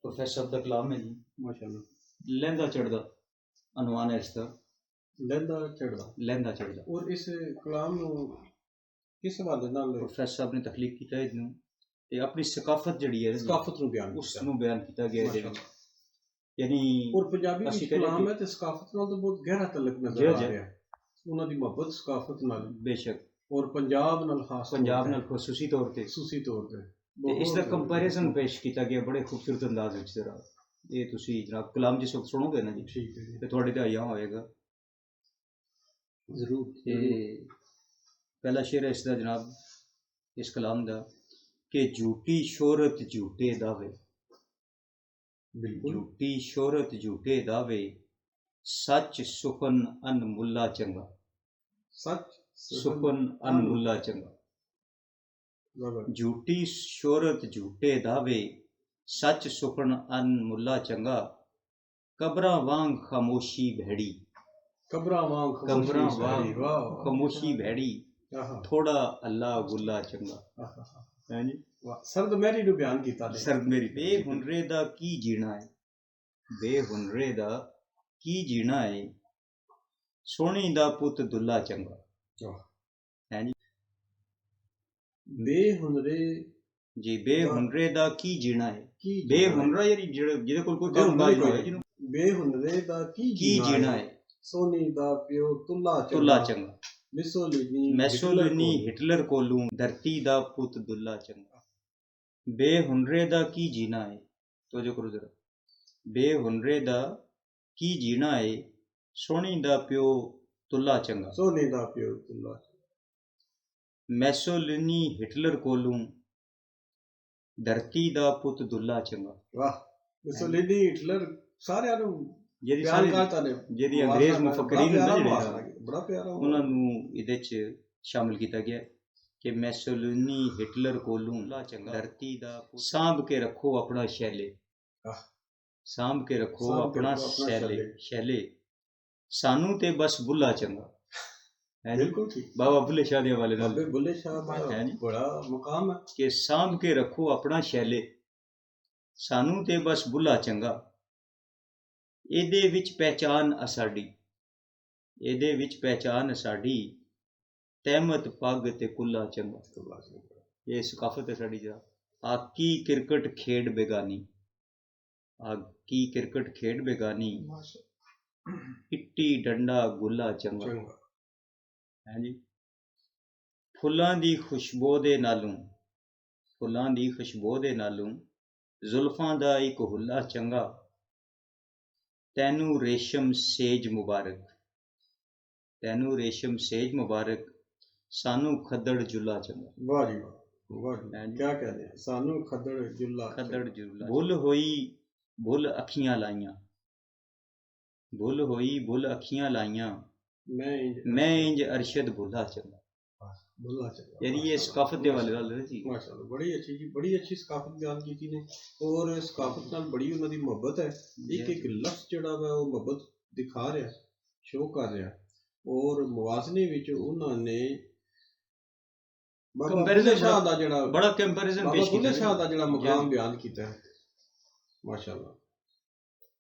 Professor दा कलाम है जी, माशाल्लाह। लहंदा चढ़दा अनवान है इसका, लहंदा चढ़दा। लहंदा चढ़दा। और इस कलाम नूं किस हवाले नाल प्रोफेसर साहब ने तखलीक कीता है इनू ते अपनी सकाफत जड़ी है सकाफत नूं बयान उस कीता। नूं बयान कीता गया है माशाल्लाह। यानी और पंजाबी ਅਸੀਂ विच ਕਹਿੰਦੇ कलाम कि है ते सकाफत नाल तो बहुत गहरा तल्लक नजर जी, आ जी। रहा है। उन्हां दी मोहब्बत सकाफत नाल बेशक और पंजाब नाल खास पंजाब नाल खसूसी तौर ते खसूसी तौर पे ते इसदा कंपैरिजन पेश कीता गया बड़े खूबसूरत अंदाज विच जरा ये तुसी जनाब कलाम जिस वक्त सुनोगे ना जी ठीक है जी, ते थोड़े ते आया होएगा जरूर। ते पहला शेर है इसदा जनाब इस कलाम दा कि झूठी शोहरत झूठे दावे, बिल्कुल झूठी शोहरत झूठे दावे, सच सुखन अनमुल्ला चंगा, सच सुखन अनमुल्ला चंगा। बराबर। झूठी शोहरत झूठे दावे, सच सुखन अनमुल्ला चंगा, कब्रां वांग खामोशी भैड़ी, कब्रां वांग कब्रां खामोशी वांग भैड़ी, वाह खामोशी भैड़ी, आहा थोड़ा अल्लाह गुल्ला चंगा। आहा हैं जी वाह। सर्द मैरी नूं बयान कीता ने। सर्द मेरी बेहुनरे दा की जीना है, बेहुनरे दा की जीना है, सोहणी दा पुत दुल्ला चंगा। वाह। हैं जी बेहुनरे जी बेहुनरे दा की जीना है, की बेहुनरा यानी ਜਿਹਦੇ ਕੋਲ ਕੋਈ ਕੰਮ हुनर ਕਾਜ ਨਾ ਹੋਏ ਜਿਹਨੂੰ बेहुनरे दा की की जीना है, सोनी दा प्यो तुल्ला तुल्ला चंगा। चंगा। मिसोलिनी मैसोलिनी हिटलर कोलू धरती दा पुत दुल्ला चंगा। बेहुनरे दा की जीना है, तो जो करो जरा, बेहुनरे दा की जीना है, सोहणी दा प्यो तुल्ला चंगा। सोनी दा प्यो तुल्ला। मैसोलिनी हिटलर कोलू धरती दा पुत दुल्ला चंगा। वाह। मिसोलिनी हिटलर सारिਆਂ ਨੂੰ ਜਿਹੜੀ ਪਿਆਰ ਸਾਰੀ ਕਰਤਾ ਨੇ। ਜਿਹੜੀ ਅੰਗਰੇਜ਼ ਮੁਫੱਕਰੀਨ ਹੁੰਦੇ ਜਿਹੜੇ ਬੜਾ ਪਿਆਰਾ ਉਹਨਾਂ ਨੂੰ ਇਹਦੇ 'ਚ ਸ਼ਾਮਿਲ ਕੀਤਾ ਗਿਆ ਕਿ ਮੈਸੋਲਿਨੀ ਹਿਟਲਰ ਕੋਲੋਂ ਧਰਤੀ ਦਾ ਸਾਂਭ ਕੇ ਰੱਖੋ ਆਪਣਾ ਸ਼ੈਲੇ, ਸਾਂਭ ਕੇ ਰੱਖੋ ਆਪਣਾ ਸ਼ੈਲੇ, ਸਾਨੂੰ ਤੇ ਬਸ ਬੁੱਲਾ ਚੰਗਾ। ਹੈ ਬਿਲਕੁਲ ਠੀਕ। ਬਾਬਾ ਬੁੱਲੇ ਸ਼ਾਹ ਦੇ ਹਵਾਲੇ ਨਾਲ ਬਾਬੇ ਬੁੱਲੇ ਸ਼ਾਹ ਦਾ ਬੜਾ ਮੁਕਾਮ ਹੈ ਕਿ ਸਾਂਭ ਕੇ ਰੱਖੋ ਆਪਣਾ ਸ਼ੈਲੇ, ਸਾਨੂੰ ਤੇ ਬਸ ਬੁੱਲਾ ਚੰਗਾ। ਇਹਦੇ ਵਿੱਚ ਪਹਿਚਾਨ ਅਸਾਡੀ, ਇਹਦੇ ਵਿੱਚ ਪਹਿਚਾਨ ਸਾਡੀ, ਤਹਿਮਤ ਪੱਗ ਤੇ ਕੁੱਲਾ ਚੰਗਾ। ਇਹ ਸਕਾਫਤ ਹੈ ਸਾਡੀ ਜਰਾ। ਆਕੀ ਕ੍ਰਿਕਟ ਖੇਡ ਬੇਗਾਨੀ, ਆਕੀ ਕ੍ਰਿਕਟ ਖੇਡ ਬੇਗਾਨੀ, ਇੱਟੀ ਡੰਡਾ ਗੁੱਲਾ ਚੰਗਾ। ਹੈ ਜੀ ਫੁੱਲਾਂ ਦੀ ਖੁਸ਼ਬੂ ਦੇ ਨਾਲੋਂ, ਫੁੱਲਾਂ ਦੀ ਖੁਸ਼ਬੂ ਦੇ ਨਾਲੋਂ ਜ਼ੁਲਫਾਂ ਦਾ ਇੱਕ ਹੁੱਲਾ ਚੰਗਾ, ਤੈਨੂੰ ਰੇਸ਼ਮ ਸੇਜ ਮੁਬਾਰਕ, ਤੈਨੂੰ ਰੇਸ਼ਮ ਸੇਜ ਮੁਬਾਰਕ, ਸਾਨੂੰ ਖੱਦੜ ਜੁੱਲਾ ਚੰਗਾ। ਵਾਹ ਜੀ ਵਾਹ, ਵਾਹ ਜੀ ਕੀ ਕਹਿੰਦੇ ਸਾਨੂੰ ਖੱਦੜ ਜੁੱਲਾ। ਖੱਦੜ ਜੁੱਲਾ ਭੁੱਲ ਹੋਈ ਭੁੱਲ ਅੱਖੀਆਂ ਲਾਈਆਂ, ਭੁੱਲ ਹੋਈ ਭੁੱਲ ਅੱਖੀਆਂ ਲਾਈਆਂ, ਮੈਂ ਇੰਜ ਅਰਸ਼ਦ ਭੁੱਲਾ ਚੰਗਾ। भुल्ला चंगा। यानी ये सकाफत दे वाले वाले जी माशाल्लाह बड़ी अच्छी जी, बड़ी अच्छी सकाफत बयान की ने। और सकाफत नाल बड़ी उन्हां दी मोहब्बत है। एक एक लफ्ज जिहड़ा वा वो मोहब्बत दिखा रहा, शो कर रहा। और मुवाज़ने विच उन्हां ने बाबा बुल्ले शाह दा जिहड़ा बड़ा कंपैरिजन पेश कीता, बुल्ले शाह दा जिहड़ा मुकाम बयान कीता है माशाल्लाह।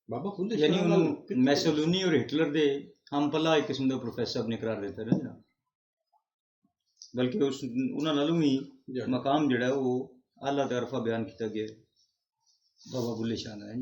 बाबा बुल्ले शाह यानी मैसोलिनी और हिटलर दे हम पला एक किस्म दा प्रोफेसर ने करार देता है ना, बल्कि उस उन्हां नालों भी मकाम जिहड़ा वो आला तरफा बयान किया गया बाबा बुल्ले शाह ने।